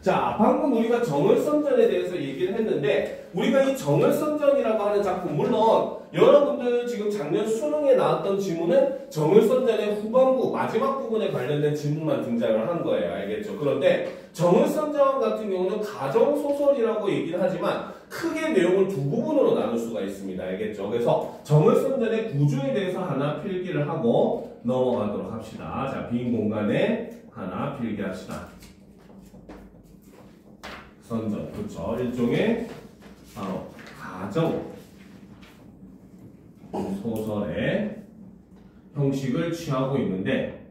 자, 방금 우리가 정을선전에 대해서 얘기를 했는데 우리가 이 정을선전이라고 하는 작품 물론 여러분들 지금 작년 수능에 나왔던 지문은 정을선전의 후반부 마지막 부분에 관련된 지문만 등장을 한 거예요. 알겠죠? 그런데 정을선전 같은 경우는 가정소설이라고 얘기를 하지만 크게 내용을 두 부분으로 나눌 수가 있습니다. 알겠죠? 그래서 정을선전의 구조에 대해서 하나 필기를 하고 넘어가도록 합시다. 자, 빈 공간에 하나 필기합시다. 선전, 그렇죠. 일종의 바로 가정 소설의 형식을 취하고 있는데,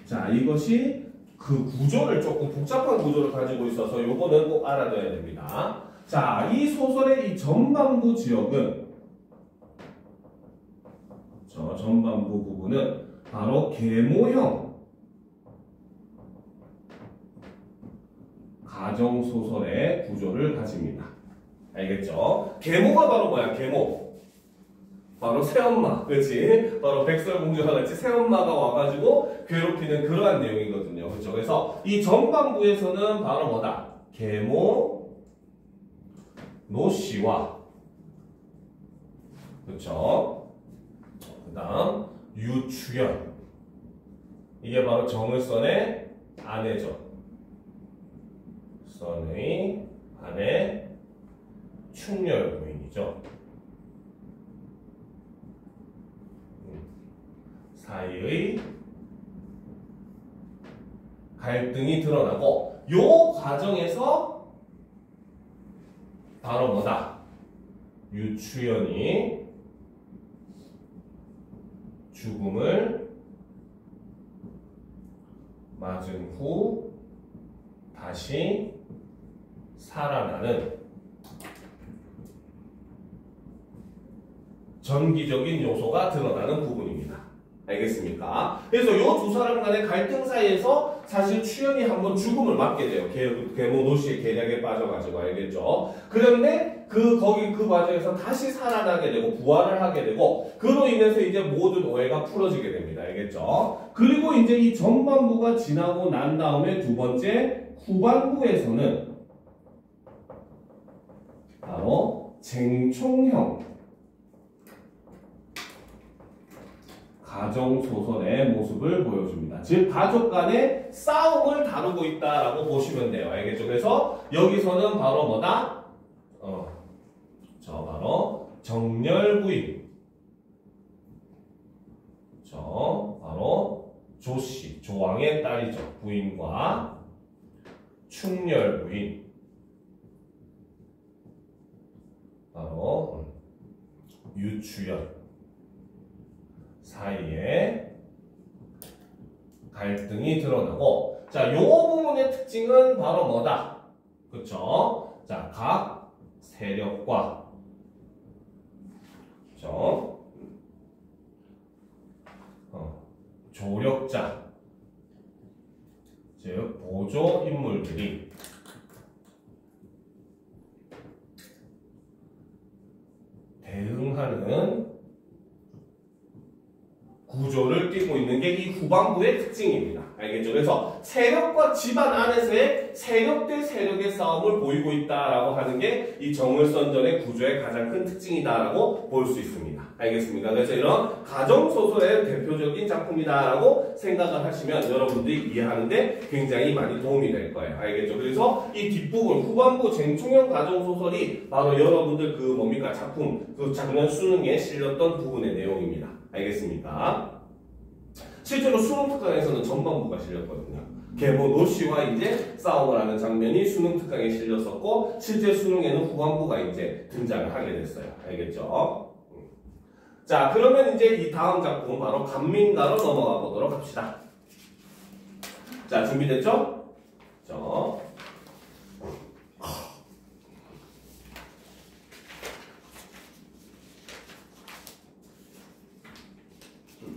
자, 이것이 그 구조를 조금 복잡한 구조를 가지고 있어서 요거는 꼭 알아둬야 됩니다. 자, 이 소설의 이 전반부 지역은, 저 전반부 부분은 바로 계모형 가정소설의 구조를 가집니다. 알겠죠? 계모가 바로 뭐야? 계모. 바로 새엄마. 그렇지? 바로 백설공주와 같이 새엄마가 와가지고 괴롭히는 그러한 내용이거든요. 그렇죠? 그래서 이 전반부에서는 바로 뭐다? 계모 노씨와, 그렇죠? 그 다음 유추연. 이게 바로 정을선의 아내죠. 선의 아내 충렬 부인이죠. 사이의 갈등이 드러나고 요 과정에서 바로 뭐다? 유추연이 죽음을 맞은 후 다시 살아나는 전기적인 요소가 드러나는 부분입니다. 알겠습니까? 그래서 이 두 사람 간의 갈등 사이에서 사실 추연이 한번 죽음을 맞게 돼요. 계모 노씨의 계략에 빠져가지고. 알겠죠? 그런데 그 과정에서 다시 살아나게 되고 부활을 하게 되고 그로 인해서 이제 모든 오해가 풀어지게 됩니다. 알겠죠? 그리고 이제 이 전반부가 지나고 난 다음에 두 번째 후반부에서는 바로 쟁총형 가정소설의 모습을 보여줍니다. 즉 가족 간의 싸움을 다루고 있다라고 보시면 돼요. 알겠죠? 그래서 여기서는 바로 뭐다? 바로 정렬부인, 바로 조씨, 조왕의 딸이죠. 부인과 충렬부인, 바로 유추연 사이에 갈등이 드러나고, 자, 요 부분의 특징은 바로 뭐다? 그쵸? 자, 각 세력과, 그쵸? 조력자, 즉, 보조 인물들이 대응하는 구조를 띠고 있는 게 이 후반부의 특징입니다. 알겠죠? 그래서 세력과 집안 안에서의 세력 대 세력의 싸움을 보이고 있다라고 하는 게 이 정을선전의 구조의 가장 큰 특징이다라고 볼 수 있습니다. 알겠습니까? 그래서 이런 가정소설의 대표적인 작품이다라고 생각을 하시면 여러분들이 이해하는데 굉장히 많이 도움이 될 거예요. 알겠죠? 그래서 이 뒷부분, 후반부 쟁총형 가정소설이 바로 여러분들 그 뭡니까? 작품, 그 작년 수능에 실렸던 부분의 내용입니다. 알겠습니까? 실제로 수능 특강에서는 전반부가 실렸거든요. 계모 노씨와 이제 싸움을 하는 장면이 수능 특강에 실렸었고, 실제 수능에는 후반부가 이제 등장을 하게 됐어요. 알겠죠? 자, 그러면 이제 이 다음 작품 바로 감민가로 넘어가 보도록 합시다. 자, 준비됐죠?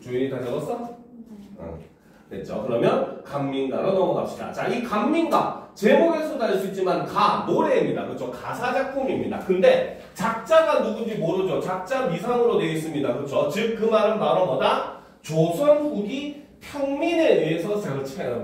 조인이 다 적었어? 응. 됐죠? 그러면 감민가로 넘어갑시다. 자, 이 감민가 제목에서도 알 수 있지만 노래입니다. 그렇죠? 가사 작품입니다. 근데 작자가 누군지 모르죠. 작자 미상으로 되어 있습니다. 그렇죠? 즉 그 말은 바로 뭐다? 조선 후기 평민에 의해서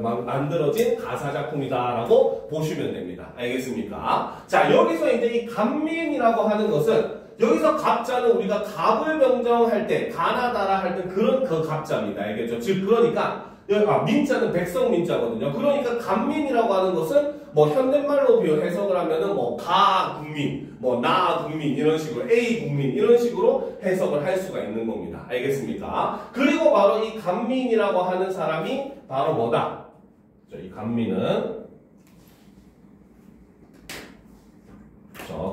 만들어진 가사작품이다라고 보시면 됩니다. 알겠습니까? 자, 여기서 이제 이 갑민이라고 하는 것은 여기서 갑자는 우리가 갑을 명정할 때 가나다라 할 때 그런 그 갑자입니다. 알겠죠? 즉 그러니까 민자는 백성 민자거든요. 그러니까 갑민이라고 하는 것은 뭐 현대말로 해석을 하면은 뭐 가국민, 뭐 나국민 이런 식으로 A국민 이런 식으로 해석을 할 수가 있는 겁니다. 알겠습니까? 그리고 바로 이 갑민이라고 하는 사람이 바로 뭐다? 이 갑민은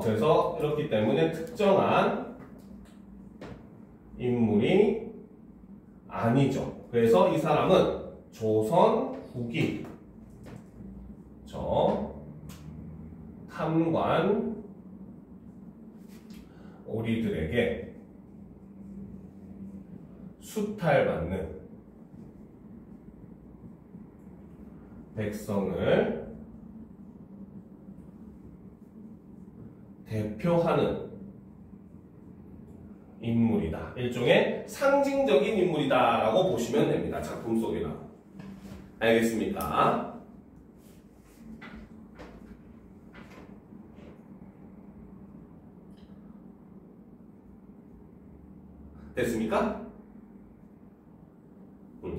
그래서 그렇기 때문에 특정한 인물이 아니죠. 그래서 이 사람은 조선 후기 탐관 우리들에게 수탈받는 백성을 대표하는 인물이다. 일종의 상징적인 인물이다라고 보시면 됩니다. 작품 속에나. 알겠습니까? 됐습니까?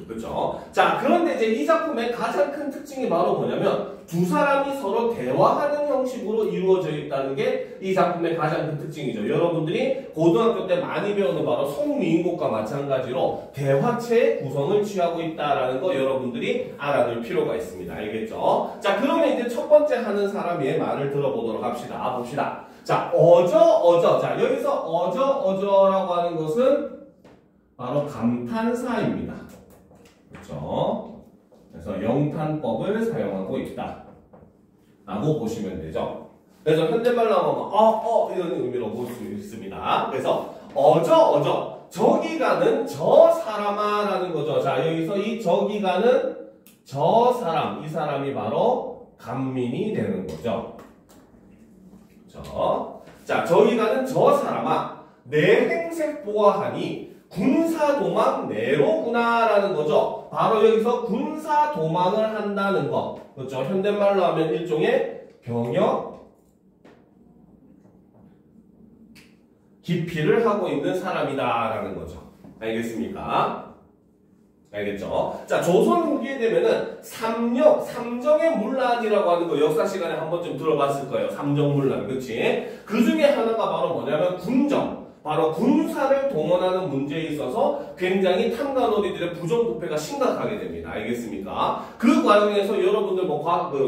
그렇죠. 자, 그런데 이제 이 작품의 가장 큰 특징이 바로 뭐냐면 두 사람이 서로 대화하는 형식으로 이루어져 있다는 게 이 작품의 가장 큰 특징이죠. 여러분들이 고등학교 때 많이 배우는 바로 송미인곡과 마찬가지로 대화체의 구성을 취하고 있다라는 거 여러분들이 알아둘 필요가 있습니다. 알겠죠? 자, 그러면 이제 첫 번째 하는 사람의 말을 들어보도록 합시다. 봅시다. 자, 어저. 자, 여기서 어저라고 하는 것은 바로 감탄사입니다. 그렇죠? 그래서 영탄법을 사용하고 있다 라고 보시면 되죠. 그래서 현대말로 하면 이런 의미로 볼 수 있습니다. 그래서 어저 저기 가는 저 사람아 라는 거죠. 자, 여기서 이 저기 가는 저 사람, 이 사람이 바로 갑민이 되는 거죠. 그렇죠? 자, 저기 가는 저 사람아 내 행색 보아하니 군사도망 내로구나 라는 거죠. 바로 여기서 군사도망을 한다는 거. 그렇죠. 현대말로 하면 일종의 병역 기피를 하고 있는 사람이다 라는 거죠. 알겠습니까? 알겠죠? 자, 조선 후기에 되면은 삼정의 문란이라고 하는 거 역사 시간에 한 번쯤 들어봤을 거예요. 삼정문란. 그치? 그 중에 하나가 바로 뭐냐면 군정. 바로 군사를 동원하는 문제에 있어서 굉장히 탐관오리들의 부정부패가 심각하게 됩니다. 알겠습니까? 그 과정에서 여러분들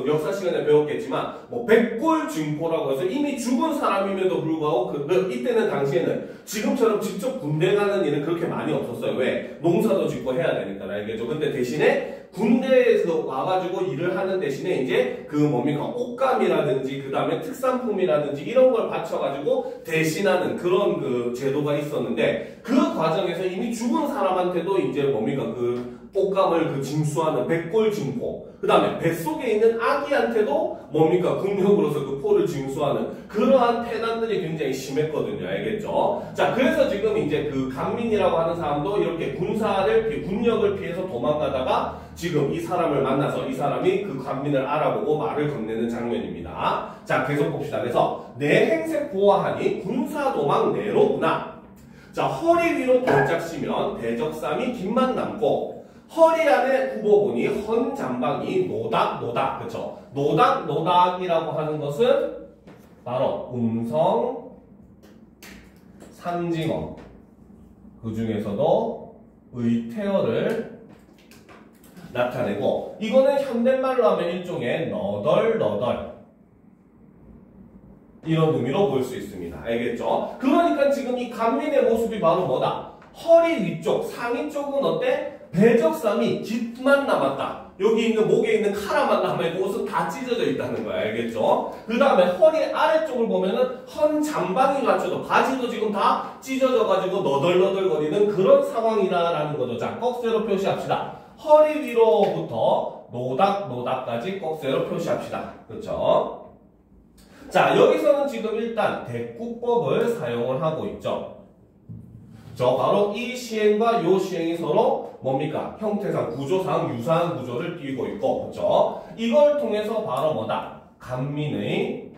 역사 시간에 배웠겠지만 백골징포라고 해서 이미 죽은 사람임에도 불구하고 이때는 당시에는 지금처럼 직접 군대 가는 일은 그렇게 많이 없었어요. 왜? 농사도 짓고 해야 되니까. 알겠죠? 근데 대신에 군대에서 와가지고 일을 하는 대신에 이제 옷감이라든지 그 다음에 특산품이라든지 이런 걸 바쳐가지고 대신하는 그런 제도가 있었는데 그 과정에서 이미 죽은 사람한테도 이제 옷감을 징수하는 백골징포, 그 다음에 뱃속에 있는 아기한테도 군력으로서 그 포를 징수하는 그러한 폐단들이 굉장히 심했거든요. 알겠죠? 자, 그래서 지금 이제 그 갑민이라고 하는 사람도 이렇게 군력을 피해서 도망가다가 지금 이 사람을 만나서 이 사람이 그 갑민을 알아보고 말을 건네는 장면입니다. 자, 계속 봅시다. 그래서 내 행색 보아하니 군사도망 내로구나. 자, 허리 위로 걸작시면 대적삼이 김만 남고 허리 안에 굽어보니 헌잠방이 노닥노닥. 그쵸? 노닥노닥이라고 하는 것은 바로 음성 상징어, 그 중에서도 의태어를 나타내고, 이거는 현대말로 하면 일종의 너덜너덜 이런 의미로 볼 수 있습니다. 알겠죠? 그러니까 지금 이 갑민의 모습이 바로 뭐다? 허리 위쪽, 상의 쪽은 어때? 배적삼이 깃만 남았다. 여기 있는 목에 있는 카라만 남아있고 옷은 다 찢어져 있다는 거야. 알겠죠? 그 다음에 허리 아래쪽을 보면은 헌잠방이 갖춰져. 바지도 지금 다 찢어져가지고 너덜너덜거리는 그런 상황이다라는 거죠. 자, 꺽쇠로 표시합시다. 허리 위로부터 노닥노닥까지 꺽쇠로 표시합시다. 그렇죠? 자, 여기서는 지금 일단 대꾸법을 사용을 하고 있죠. 저 바로 이 시행과 요 시행이 서로 뭡니까? 형태상, 구조상 유사한 구조를 띠고 있고, 그죠? 이걸 통해서 바로 뭐다? 간민의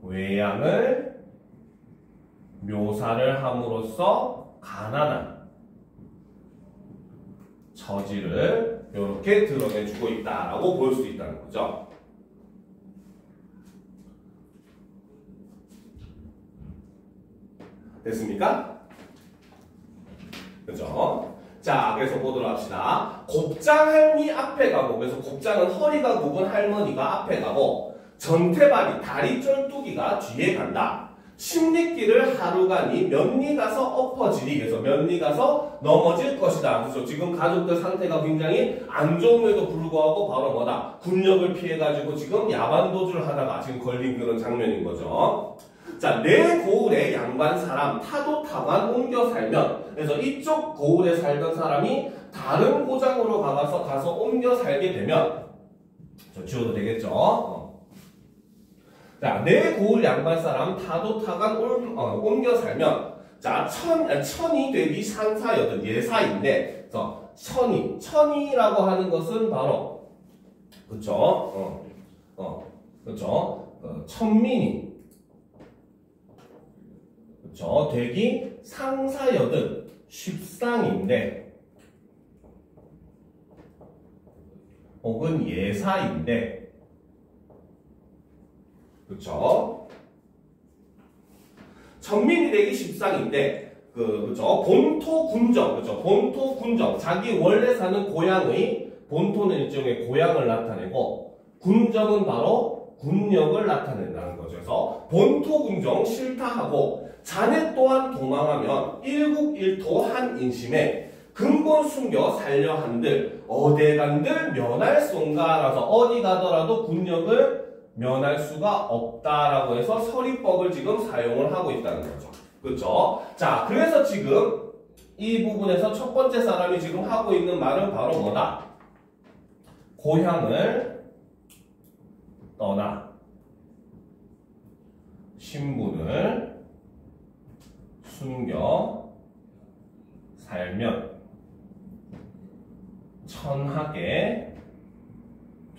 외양을 묘사를 함으로써 가난한 처지를 이렇게 드러내주고 있다라고 볼 수 있다는 거죠. 됐습니까? 그죠? 자, 그래서 보도록 합시다. 곱장할미 앞에 가고, 그래서 곱장은 허리가 굽은 할머니가 앞에 가고, 전태발이 다리 쫄뚜기가 뒤에 간다. 십리길을 하루가니 면리 가서 엎어지리. 그래서 면리 가서 넘어질 것이다. 그래서 지금 가족들 상태가 굉장히 안 좋음에도 불구하고 바로 뭐다? 군력을 피해가지고 지금 야반도주를 하다가 지금 걸린 그런 장면인 거죠. 자, 내 고을에 양반 사람 타도 타관 옮겨 살면, 그래서 이쪽 고을에 살던 사람이 다른 고장으로 가서 옮겨 살게 되면, 저 지워도 되겠죠? 자, 내 고을 양반 사람 타도 타관 옮겨 살면, 자, 천이 되기 산사여든 예사인데, 그래서 천이라고 하는 것은 바로, 그쵸? 그쵸? 천민이. 그쵸? 되기 상사여든 십상인데 혹은 예사인데 그쵸? 천민이 되기 십상인데 그죠? 본토 군정 그죠? 본토 군정 자기 원래 사는 고향의 본토는 일종의 고향을 나타내고 군정은 바로 군력을 나타낸다는 거죠. 그래서 본토 군정 싫다하고 자네 또한 도망하면 일국일토 한 인심에 근본 숨겨 살려 한들 어대간들 면할 손가라서 어디 가더라도 군력을 면할 수가 없다라고 해서 서리법을 지금 사용을 하고 있다는 거죠. 그렇죠? 자, 그래서 지금 이 부분에서 첫 번째 사람이 지금 하고 있는 말은 바로 뭐다? 고향을 떠나 신분을 숨겨 살면 천하게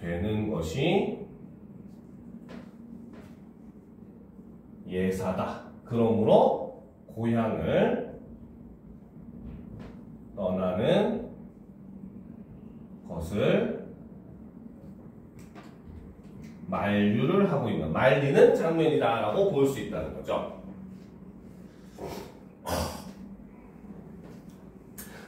되는 것이 예사다. 그러므로 고향을 떠나는 것을 만류를 하고 있는, 말리는 장면이다라고 볼 수 있다는 거죠.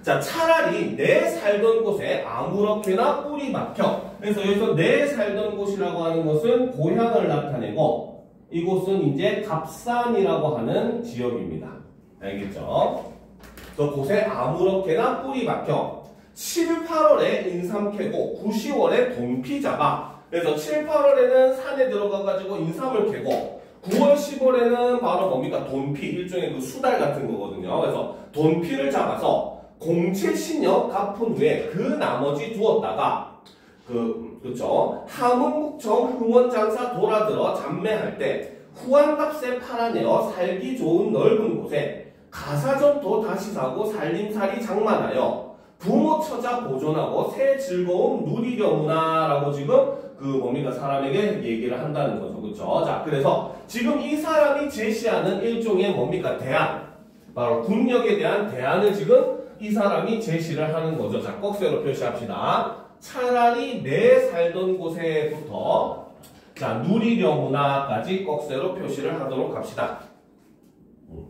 자, 차라리 내 살던 곳에 아무렇게나 뿌리 박혀. 그래서 여기서 내 살던 곳이라고 하는 것은 고향을 나타내고 이곳은 이제 갑산이라고 하는 지역입니다. 알겠죠? 그래서 곳에 아무렇게나 뿌리 박혀 7, 8월에 인삼 캐고 9, 10월에 돈피 잡아. 그래서 7, 8월에는 산에 들어가가지고 인삼을 캐고 9월, 10월에는 바로 뭡니까? 돈피, 일종의 그 수달 같은 거거든요. 그래서 돈피를 잡아서 공채 신역 갚은 후에 그 나머지 두었다가 그쵸? 함흥국청 흥원장사 돌아들어 잠매할 때 후한값에 팔아내어 살기 좋은 넓은 곳에 가사전도 다시 사고 살림살이 장만하여 부모 처자 보존하고 새 즐거움 누리려무나라고 지금 뭡니까? 사람에게 얘기를 한다는 거죠. 그쵸? 자, 그래서 지금 이 사람이 제시하는 일종의 뭡니까? 대안. 바로 국력에 대한 대안을 지금 이 사람이 제시를 하는 거죠. 자, 꺽쇠로 표시합시다. 차라리 내 살던 곳에부터 자, 누리려무나까지 꺽쇠로 표시를 하도록 합시다.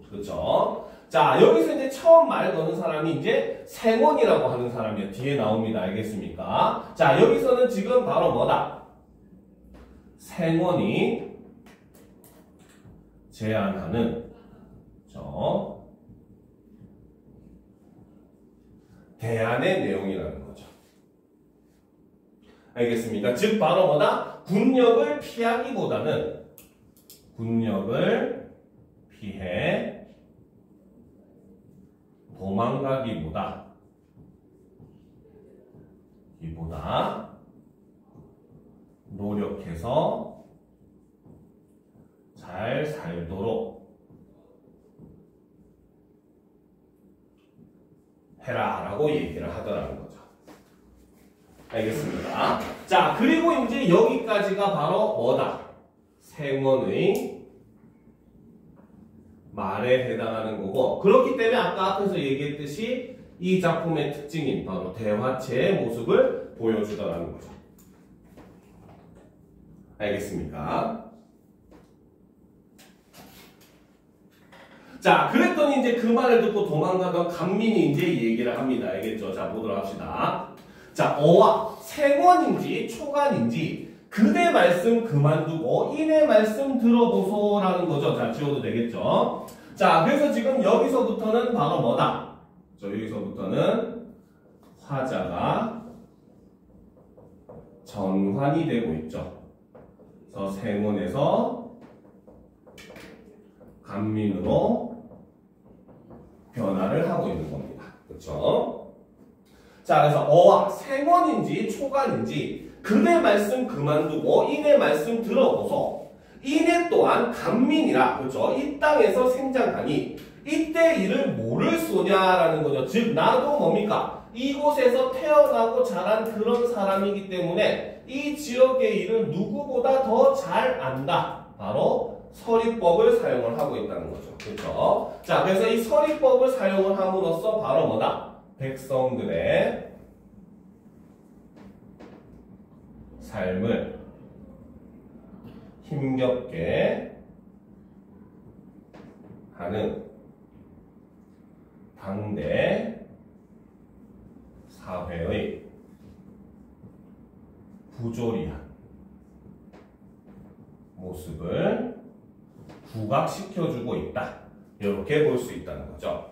그렇죠? 자, 여기서 이제 처음 말 거는 사람이 이제 생원이라고 하는 사람이 뒤에 나옵니다. 알겠습니까? 자, 여기서는 지금 바로 뭐다? 생원이 제안하는 대안의 내용이라는 거죠. 알겠습니까? 즉 바로 뭐다? 군력을 피하기보다는 군력을 피해 도망가기보다 노력해서 잘 살도록 해라라고 얘기를 하더라는 거죠. 알겠습니다. 자, 그리고 이제 여기까지가 바로 뭐다? 생원의 말에 해당하는 거고, 그렇기 때문에 아까 앞에서 얘기했듯이 이 작품의 특징인 바로 대화체의 모습을 보여주더라는 거죠. 알겠습니까? 자, 그랬더니 이제 그 말을 듣고 도망가던 간민이 이제 얘기를 합니다. 알겠죠? 자, 보도록 합시다. 자, 어와 생원인지 초간인지 그대 말씀 그만두고 이내 말씀 들어보소라는 거죠. 자, 지워도 되겠죠? 자, 그래서 지금 여기서부터는 바로 뭐다? 여기서부터는 화자가 전환이 되고 있죠. 그래서 생원에서 간민으로 변화를 하고 있는 겁니다. 그렇죠? 자, 그래서 어와 생원인지 초간인지 그대 말씀 그만두고 이내 말씀 들어보소. 이내 또한 간민이라, 그렇죠? 이 땅에서 생장하니 이때 이를 뭐를 쏘냐라는 거죠. 즉 나도 뭡니까? 이곳에서 태어나고 자란 그런 사람이기 때문에 이 지역의 일을 누구보다 더 잘 안다. 바로 서리법을 사용을 하고 있다는 거죠. 그렇죠? 자, 그래서 이 서리법을 사용을 함으로써 바로 뭐다? 백성들의 삶을 힘겹게 하는 당대 사회의 부조리한 모습을 부각시켜주고 있다. 이렇게 볼 수 있다는 거죠.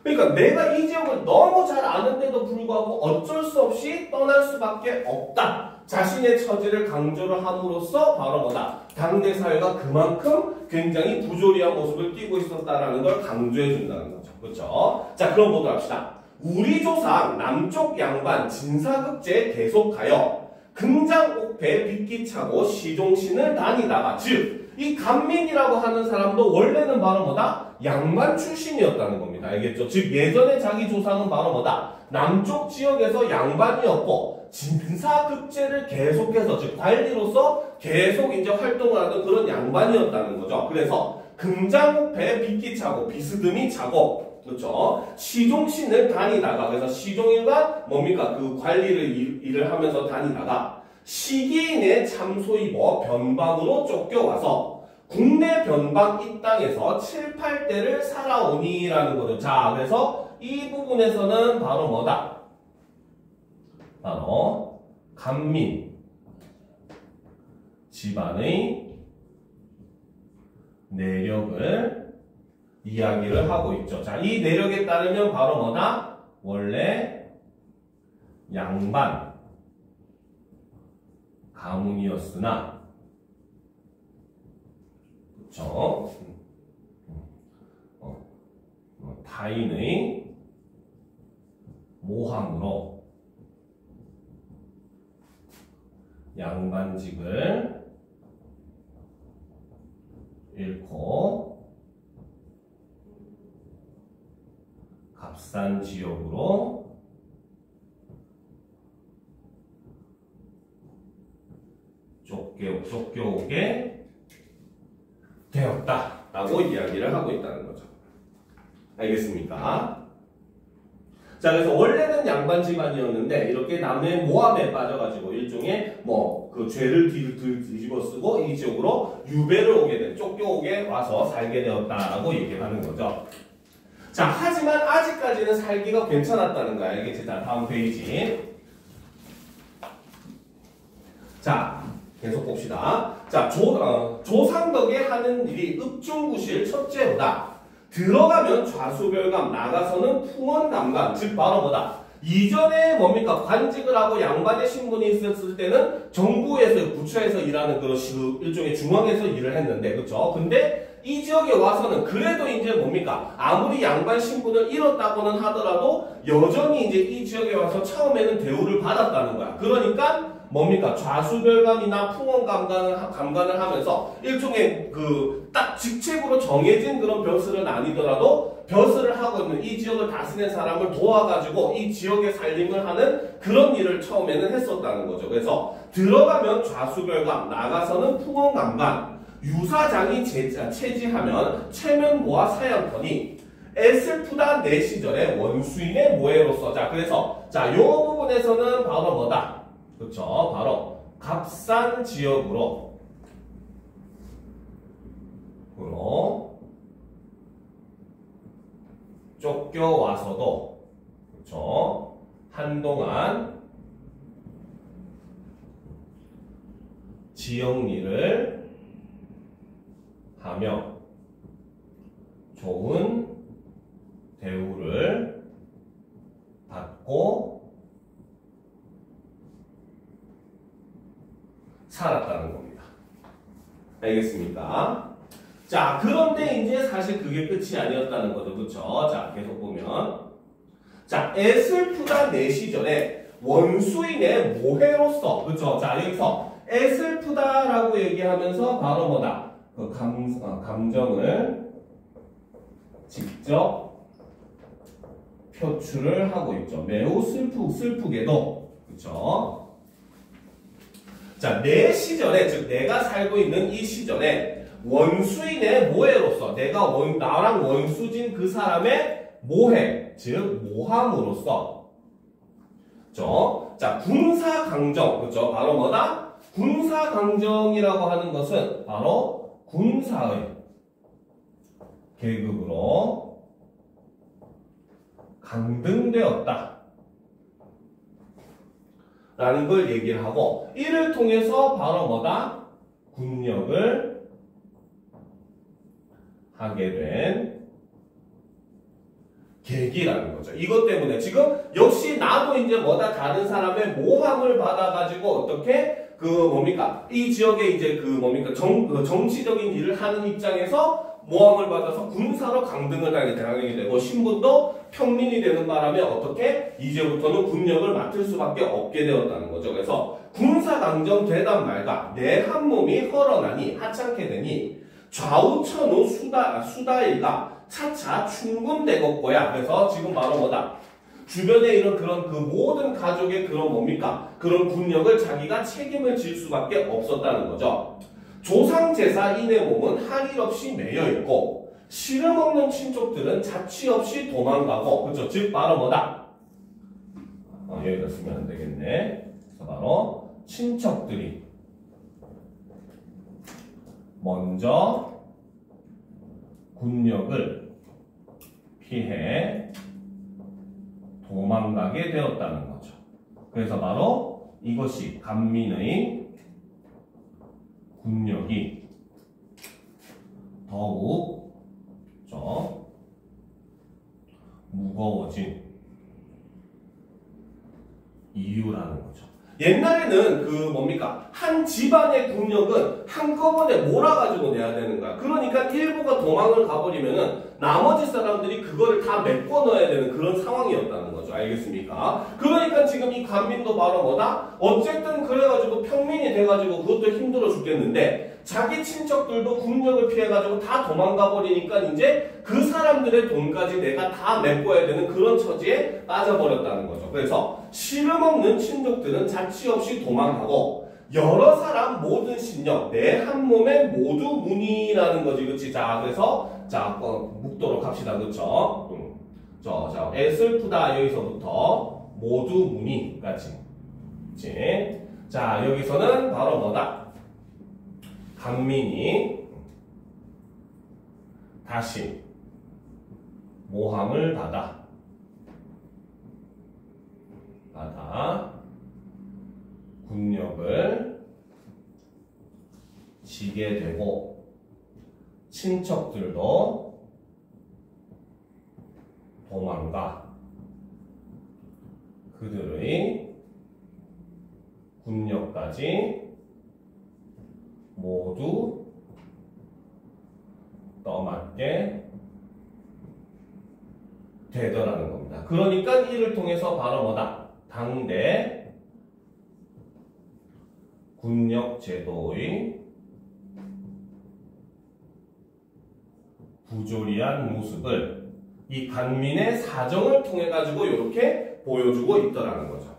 그러니까 내가 이 지역을 너무 잘 아는데도 불구하고 어쩔 수 없이 떠날 수밖에 없다. 자신의 처지를 강조를 함으로써 바로 뭐다? 당대 사회가 그만큼 굉장히 부조리한 모습을 띠고 있었다라는 걸 강조해 준다는 거죠. 그렇죠? 자, 그럼 보도록 합시다. 우리 조상 남쪽 양반 진사급제에 계속하여 금장옥패 빗기차고 시종신을 다니다가, 즉 이 간민이라고 하는 사람도 원래는 바로 뭐다? 양반 출신이었다는 겁니다. 알겠죠? 즉 예전에 자기 조상은 바로 뭐다? 남쪽 지역에서 양반이었고 진사급제를 계속해서, 즉 관리로서 계속 이제 활동을 하던 그런 양반이었다는 거죠. 그래서 금장옥패 빗기차고 비스듬히 차고, 그렇죠? 시종신을 다니다가, 그래서 시종일과 뭡니까? 그 관리를 일을 하면서 다니다가 시기인의 참소 입어 변방으로 쫓겨와서 국내 변방 이 땅에서 7, 8대를 살아오니라는 거죠. 자, 그래서 이 부분에서는 바로 뭐다? 바로 간민 집안의 내력을 이야기를 하고 있죠. 자, 이 내력에 따르면 바로 뭐다? 원래 양반 가문이었으나, 그렇죠? 타인의 모함으로 양반직을 잃고 값싼 지역으로 쫓겨오게 되었다라고 이야기를 하고 있다는 거죠. 알겠습니까? 자, 그래서 원래는 양반 집안이었는데 이렇게 남의 모함에 빠져가지고 일종의 그 죄를 뒤집어 쓰고 이 지역으로 유배를 오게 된, 쫓겨오게 와서 살게 되었다라고 얘기를 하는 거죠. 자, 하지만 아직까지는 살기가 괜찮았다는 거야. 알겠지? 자, 다음 페이지. 자, 계속 봅시다. 자, 조상덕에 하는 일이 읍중구실 첫째로다. 들어가면 좌수별감, 나가서는 풍원감감. 즉 바로 뭐다? 이전에 뭡니까? 관직을 하고 양반의 신분이 있었을 때는 정부에서, 부처에서 일하는 그런 일종의 중앙에서 일을 했는데, 그렇죠? 근데 이 지역에 와서는 그래도 이제 뭡니까? 아무리 양반 신분을 잃었다고는 하더라도 여전히 이제 이 지역에 와서 처음에는 대우를 받았다는 거야. 그러니까 뭡니까? 좌수별감이나 풍원감간을 하면서 일종의 딱 직책으로 정해진 그런 벼슬은 아니더라도 벼슬을 하고 있는 이 지역을 다스리는 사람을 도와가지고 이 지역의 살림을 하는 그런 일을 처음에는 했었다는 거죠. 그래서 들어가면 좌수별감, 나가서는 풍원감간, 유사장이 체지하면 체면모와 사양터니 애슬프다 내 시절에 원수인의 모해로서. 자, 그래서 요 부분에서는 바로 뭐다? 그렇죠. 바로 갑산 지역으로 쫓겨와서도 그렇죠. 한동안 지역일을 하며 좋은 대우를 받고 살았다는 겁니다. 알겠습니까? 자, 그런데 이제 사실 그게 끝이 아니었다는 거죠. 그렇죠? 자, 계속 보면 자, 애슬프다 내 시절에 원수인의 모해로서 그렇죠? 자, 여기서 애슬프다라고 얘기하면서 바로 뭐다? 그 감정을 직접 표출을 하고 있죠. 매우 슬프게도 그렇죠? 자, 내 시절에, 즉 내가 살고 있는 이 시절에 원수인의 모해로서 나랑 원수진 그 사람의 모해, 즉 모함으로써 그렇죠? 자, 군사강정, 그렇죠? 바로 뭐다? 군사강정이라고 하는 것은 바로 군사의 계급으로 강등되었다 라는 걸 얘기를 하고, 이를 통해서 바로 뭐다? 군역을 하게 된 계기라는 거죠. 이것 때문에 지금 역시 나도 이제 뭐다? 다른 사람의 모함을 받아가지고 어떻게 뭡니까? 이 지역에 이제 정치적인 일을 하는 입장에서 모함을 받아서 군사로 강등을 당하게 되고 신분도 평민이 되는 바람에 어떻게 이제부터는 군역을 맡을 수밖에 없게 되었다는 거죠. 그래서 군사강정 되단 말가 내 한 몸이 헐어나니 하찮게 되니 좌우천우 수다이가 차차 충군되겠고야. 그래서 지금 바로 뭐다? 주변에 이런 그런 그 모든 가족의 그런 뭡니까? 그런 군역을 자기가 책임을 질 수밖에 없었다는 거죠. 조상제사인의 몸은 할 일 없이 매여있고 씨름 없는 친족들은 자취 없이 도망가고 그렇죠? 즉 바로 뭐다? 여기다 쓰면 안 되겠네. 그래서 바로 친척들이 먼저 군역을 피해 도망가게 되었다는 거죠. 그래서 바로 이것이 간민의 군역이 더욱 무거워진 이유라는 거죠. 옛날에는 뭡니까? 한 집안의 군역은 한꺼번에 몰아가지고 내야 되는 거야. 그러니까 일부가 도망을 가버리면은 나머지 사람들이 그거를 다 메꿔 넣어야 되는 그런 상황이었다는 거죠. 알겠습니까? 그러니까 지금 이 간민도 바로 뭐다? 어쨌든 그래가지고 평민이 돼가지고 그것도 힘들어 죽겠는데 자기 친척들도 군역을 피해가지고 다 도망가 버리니까 이제 그 사람들의 돈까지 내가 다 메꿔야 되는 그런 처지에 빠져버렸다는 거죠. 그래서 씨름 없는 친족들은 자취 없이 도망가고 여러 사람 모든 신령 내 한 몸에 모두 문이라는 거지. 그치? 자, 그래서 묵도록 합시다. 그쵸? 자, 애슬프다 여기서부터 모두 문이까지. 그치? 자, 여기서는 바로 뭐다? 강민이 다시 모함을 받아 군역을 지게 되고 친척들도 도망가 그들의 군역까지 모두 갖게 되더라는 겁니다. 그러니까 이를 통해서 바로 뭐다? 당대 군력 제도의 부조리한 모습을 이 간민의 사정을 통해 가지고 이렇게 보여주고 있더라는 거죠.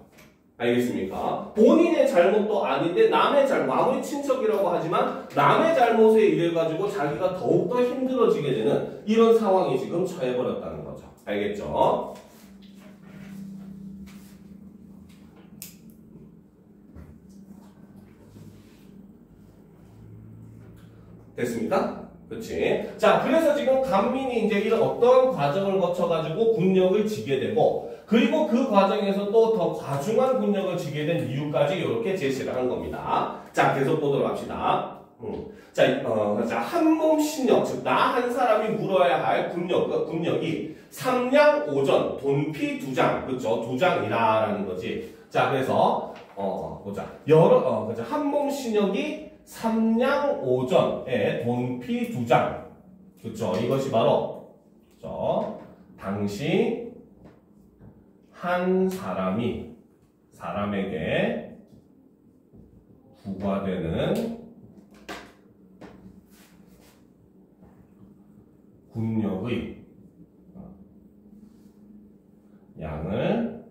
알겠습니까? 본인의 잘못도 아닌데 남의 잘못, 아무리 친척이라고 하지만 남의 잘못에 의해 가지고 자기가 더욱더 힘들어지게 되는 이런 상황이 지금 처해버렸다는 거죠. 알겠죠? 됐습니까? 그렇지. 자, 그래서 지금 간민이 이제 이런 어떤 과정을 거쳐가지고 군력을 지게 되고, 그리고 그 과정에서 또 더 과중한 군력을 지게 된 이유까지 이렇게 제시를 한 겁니다. 자, 계속 보도록 합시다. 자, 한몸 신력, 즉, 나 한 사람이 물어야 할 군력이 삼량 오전, 돈피 두장, 그쵸? 두장이라는 거지. 자, 그래서, 보자. 그죠? 한몸 신력이 삼량 오전에 돈피 두장. 그쵸? 이것이 바로, 그쵸? 당시 한 사람에게 부과되는 군력의 양을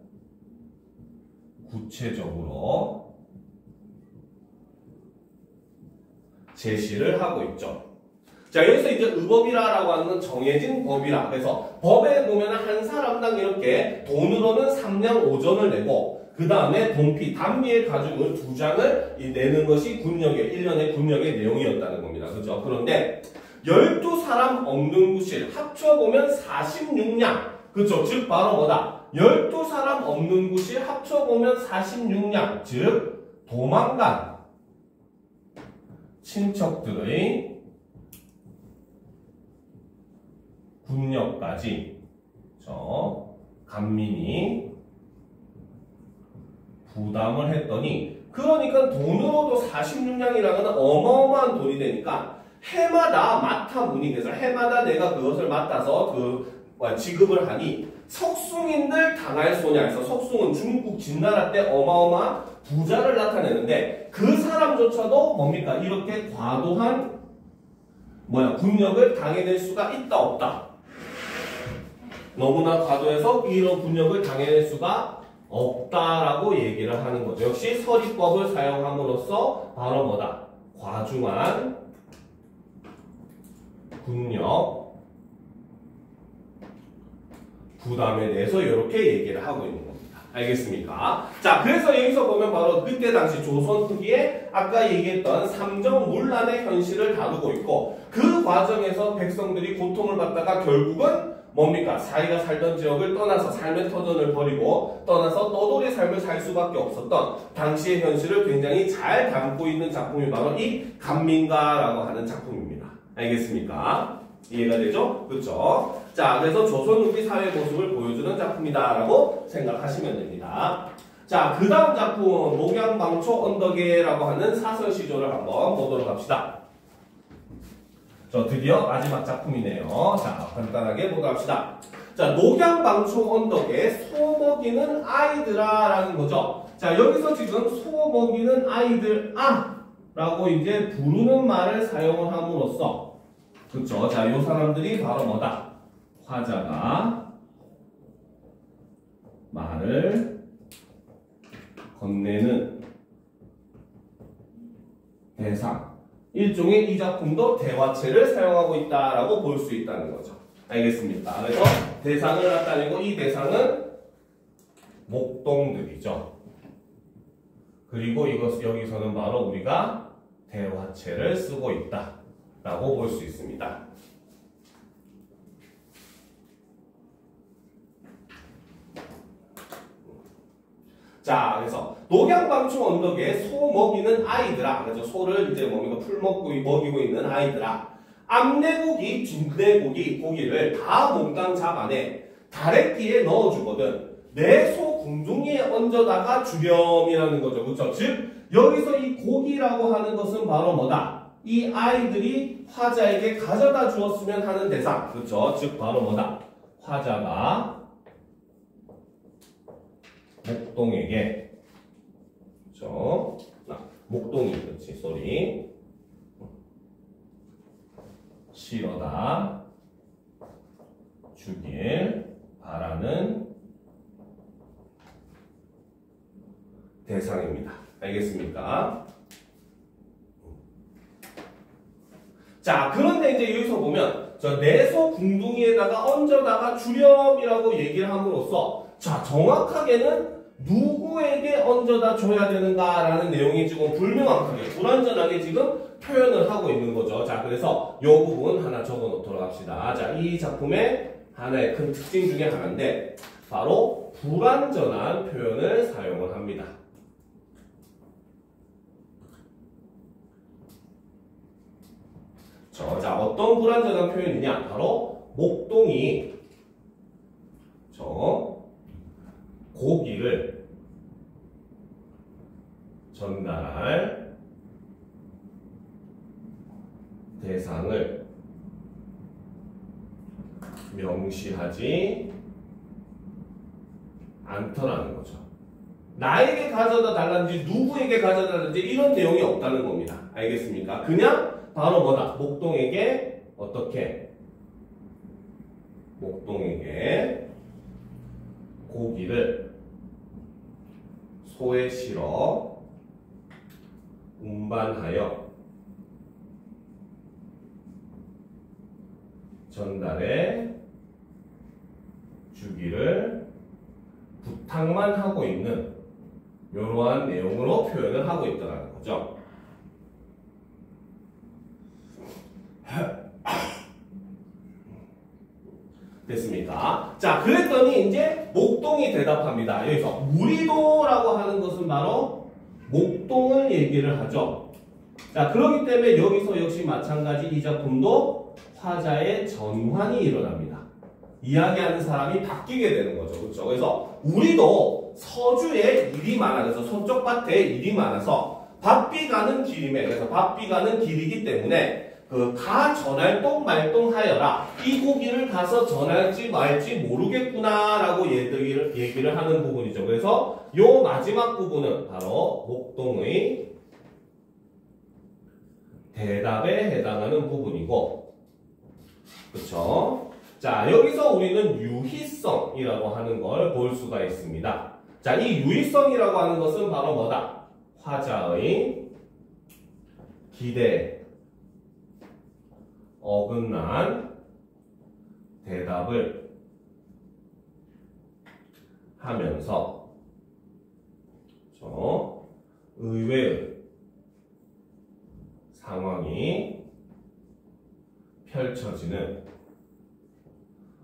구체적으로 제시를 하고 있죠. 자, 여기서 이제 의법이라고 하는 건 정해진 법이라. 그래서 법에 보면 한 사람당 이렇게 돈으로는 3량 5전을 내고, 그 다음에 돈피, 단미의 가죽을 2장을 내는 것이 군력의, 1년의 군력의 내용이었다는 겁니다. 그죠? 그런데 12사람 없는 구실, 합쳐보면 46량. 그죠? 즉, 바로 뭐다? 12사람 없는 구실, 합쳐보면 46량. 즉, 도망간 친척들의 군력까지 간민이 부담을 했더니, 그러니까 돈으로도 46냥이라는 어마어마한 돈이 되니까 해마다 맡아문이 돼서 해마다 내가 그것을 맡아서 지급을 하니 석숭인들 당할 소냐에서, 석숭은 중국 진나라 때 어마어마한 부자를 나타내는데 그 사람조차도 뭡니까? 이렇게 과도한 군력을 당해낼 수가 있다 없다. 너무나 과도해서 이런 군력을 당해낼 수가 없다라고 얘기를 하는 거죠. 역시 서리법을 사용함으로써 바로 뭐다? 과중한 군력 부담에 대해서 이렇게 얘기를 하고 있는 겁니다. 알겠습니까? 자, 그래서 여기서 보면 바로 그때 당시 조선 후기에 아까 얘기했던 삼정문란의 현실을 다루고 있고, 그 과정에서 백성들이 고통을 받다가 결국은 뭡니까? 자기가 살던 지역을 떠나서 삶의 터전을 버리고 떠나서 떠돌이 삶을 살 수밖에 없었던 당시의 현실을 굉장히 잘 담고 있는 작품이 바로 이 간민가라고 하는 작품입니다. 알겠습니까? 이해가 되죠? 그렇죠? 자, 그래서 조선 후기 사회 모습을 보여주는 작품이다라고 생각하시면 됩니다. 자, 그 다음 작품은 녹양방초 언덕에라고 하는 사설시조를 한번 보도록 합시다. 드디어 마지막 작품이네요. 자, 간단하게 보도록 합시다. 자, 녹양방초 언덕에 소 먹이는 아이들아라는 거죠. 자, 여기서 지금 소 먹이는 아이들아 라고 이제 부르는 말을 사용을 함으로써, 그쵸? 자, 요 사람들이 바로 뭐다? 화자가 말을 건네는 대상. 일종의 이 작품도 대화체를 사용하고 있다라고 볼 수 있다는 거죠. 알겠습니까? 그래서 대상을 나타내고 이 대상은 목동들이죠. 그리고 여기서는 바로 우리가 대화체를 쓰고 있다라고 볼 수 있습니다. 자, 그래서 녹양방초 언덕에 소 먹이는 아이들아. 그래서 소를 이제 풀 먹이고 있는 아이들아. 암내고기, 중내고기, 고기를 다 몽땅 잡아내 다래끼에 넣어주거든. 내 소 궁둥이에 얹어다가 주렴이라는 거죠. 그렇죠? 즉 여기서 이 고기라고 하는 것은 바로 뭐다? 이 아이들이 화자에게 가져다 주었으면 하는 대상. 그렇죠? 즉 바로 뭐다? 화자가 목동에게, 그렇죠? 목동이, 그렇지, 쏘리. 실어다 주길 바라는 대상입니다. 알겠습니까? 자, 그런데 이제 여기서 보면 저 내소 궁둥이에다가 얹어다가 주렴이라고 얘기를 함으로써 자, 정확하게는 누구에게 얹어다 줘야 되는가라는 내용이 지금 불명확하게, 불완전하게 지금 표현을 하고 있는 거죠. 자, 그래서 이 부분 하나 적어 놓도록 합시다. 자, 이 작품의 하나의 큰 특징 중에 하나인데 바로 불완전한 표현을 사용을 합니다. 자, 어떤 불완전한 표현이냐? 바로 목동이 고기를 전달할 대상을 명시하지 않더라는 거죠. 나에게 가져다 달라든지 누구에게 가져다 달라든지 이런 내용이 없다는 겁니다. 알겠습니까? 그냥 바로 뭐다? 목동에게 어떻게? 목동에게 고기를 소에 실어 운반하여 전달해 주기를 부탁만 하고 있는 이러한 내용으로 표현을 하고 있다는 거죠. 됐습니까? 자, 그랬더니 이제 목동이 대답합니다. 여기서 우리도라고 하는 것은 바로 목동을 얘기를 하죠. 자, 그렇기 때문에 여기서 역시 마찬가지 이 작품도 화자의 전환이 일어납니다. 이야기하는 사람이 바뀌게 되는 거죠. 그렇죠? 그래서 우리도 서주에 일이 많아. 그래서 서쪽 밭에 일이 많아서 바삐 가는 길임에, 그래서 바삐 가는 길이기 때문에 가 전할동 말동하여라. 이 고기를 가서 전할지 말지 모르겠구나라고 얘기를 하는 부분이죠. 그래서 요 마지막 부분은 바로 목동의 대답에 해당하는 부분이고, 그렇죠? 자, 여기서 우리는 유희성이라고 하는 걸 볼 수가 있습니다. 자, 이 유희성이라고 하는 것은 바로 뭐다? 화자의 기대 어긋난 대답을 하면서 의외의 상황이 펼쳐지는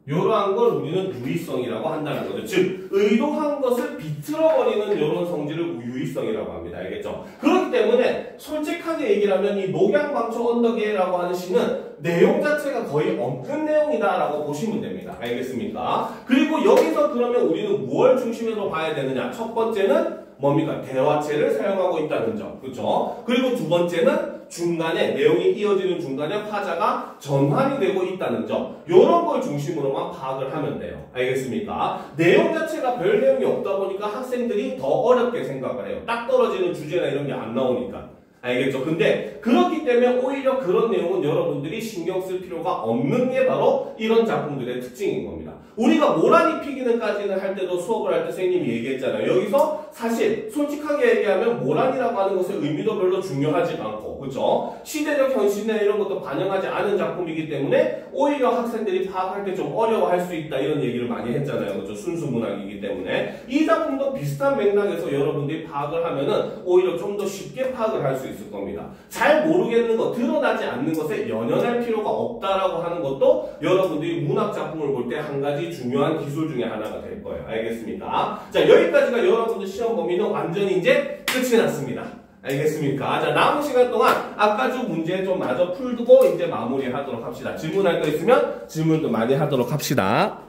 이러한 걸 우리는 유의성이라고 한다는 거죠. 즉 의도한 것을 비틀어버리는 이런 성질을 유의성이라고 합니다. 알겠죠? 그렇기 때문에 솔직하게 얘기를 하면 이 녹양방초 언덕에라고 하는 시는 내용 자체가 거의 엉킨 내용이다라고 보시면 됩니다. 알겠습니까? 그리고 여기서 그러면 우리는 무엇을 중심으로 봐야 되느냐? 첫 번째는 뭡니까? 대화체를 사용하고 있다는 점. 그렇죠? 그리고 두 번째는 중간에 내용이 이어지는 중간에 화자가 전환이 되고 있다는 점. 이런 걸 중심으로만 파악을 하면 돼요. 알겠습니까? 내용 자체가 별 내용이 없다 보니까 학생들이 더 어렵게 생각을 해요. 딱 떨어지는 주제나 이런 게 안 나오니까. 알겠죠? 근데 그렇기 때문에 오히려 그런 내용은 여러분들이 신경 쓸 필요가 없는 게 바로 이런 작품들의 특징인 겁니다. 우리가 모란이 피기는까지는 할 때도 수업을 할 때 선생님이 얘기했잖아요. 여기서 사실 솔직하게 얘기하면 모란이라고 하는 것의 의미도 별로 중요하지 않고, 그렇죠? 시대적 현실이나 이런 것도 반영하지 않은 작품이기 때문에 오히려 학생들이 파악할 때 좀 어려워할 수 있다 이런 얘기를 많이 했잖아요. 그렇죠? 순수 문학이기 때문에 이 작품도 비슷한 맥락에서 여러분들이 파악을 하면은 오히려 좀 더 쉽게 파악을 할 수 있을 겁니다. 잘 모르겠는 것, 드러나지 않는 것에 연연할 필요가 없다라고 하는 것도 여러분들이 문학 작품을 볼 때 한 가지 중요한 기술 중에 하나가 될 거예요. 알겠습니까? 자, 여기까지가 여러분들 시험 범위는 완전히 이제 끝이 났습니다. 알겠습니까? 자, 남은 시간 동안 아까 주 문제 좀 마저 풀고 이제 마무리하도록 합시다. 질문할 거 있으면 질문도 많이 하도록 합시다.